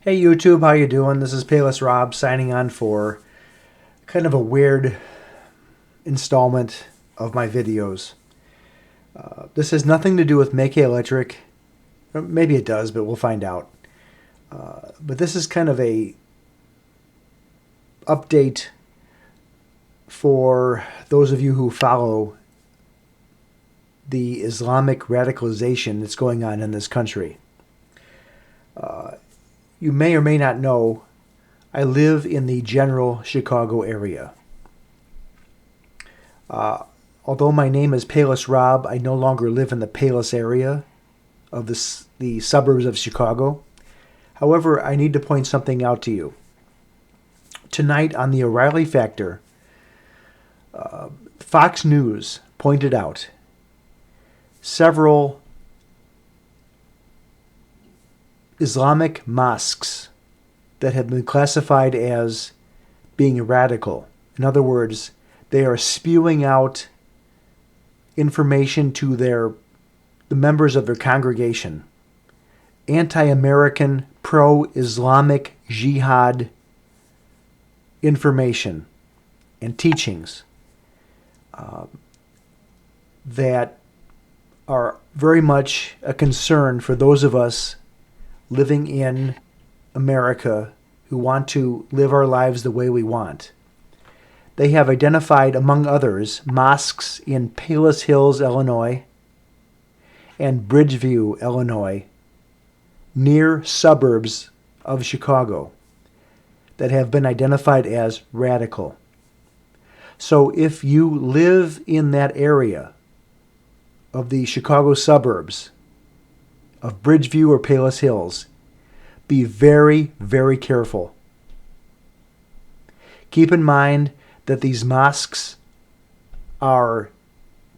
Hey YouTube, how you doing? This is Payless Rob signing on for kind of a weird installment of my videos. This has nothing to do with Make Electric. Maybe it does, but we'll find out. But this is kind of a update for those of you who follow the Islamic radicalization that's going on in this country. You may or may not know, I live in the general Chicago area. Although my name is Payless Rob, I no longer live in the Payless area of the suburbs of Chicago. However, I need to point something out to you. Tonight on the O'Reilly Factor, Fox News pointed out several Islamic mosques that have been classified as being radical. In other words, they are spewing out information to the members of their congregation. Anti-American, pro-Islamic jihad information and teachings that are very much a concern for those of us living in America who want to live our lives the way we want. They have identified, among others, mosques in Palos Hills, Illinois, and Bridgeview, Illinois, near suburbs of Chicago, that have been identified as radical. So if you live in that area of the Chicago suburbs, of Bridgeview or Palos Hills, be very, very careful. Keep in mind that these mosques are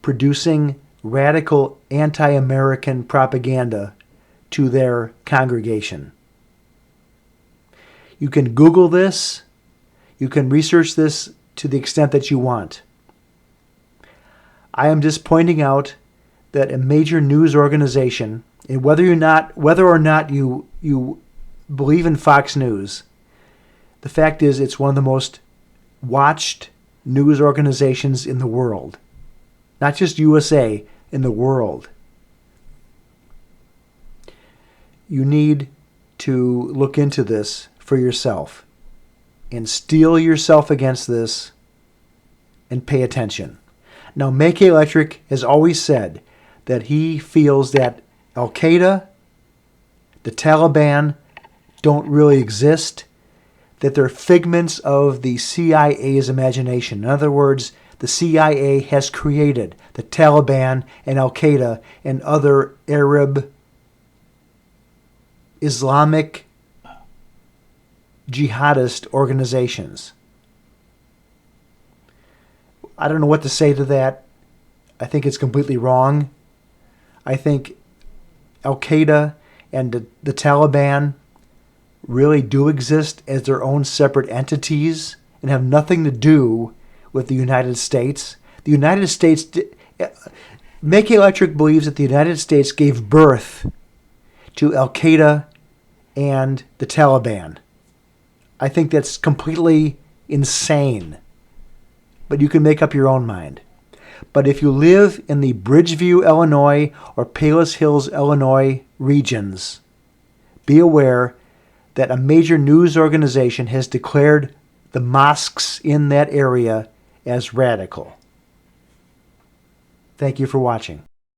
producing radical anti-American propaganda to their congregation. You can Google this. You can research this to the extent that you want. I am just pointing out that a major news organization, and whether or not you believe in Fox News, the fact is it's one of the most watched news organizations in the world. Not just USA, in the world. You need to look into this for yourself and steel yourself against this and pay attention. Now, Make Electric has always said that he feels that Al-Qaeda, the Taliban, don't really exist, that they're figments of the CIA's imagination. In other words, the CIA has created the Taliban and Al-Qaeda and other Arab Islamic jihadist organizations. I don't know what to say to that. I think it's completely wrong. I think Al-Qaeda and the Taliban really do exist as their own separate entities and have nothing to do with the United States. The United States, Make Electric believes that the United States gave birth to Al-Qaeda and the Taliban. I think that's completely insane. But you can make up your own mind. But if you live in the Bridgeview, Illinois, or Palos Hills, Illinois regions, be aware that a major news organization has declared the mosques in that area as radical. Thank you for watching.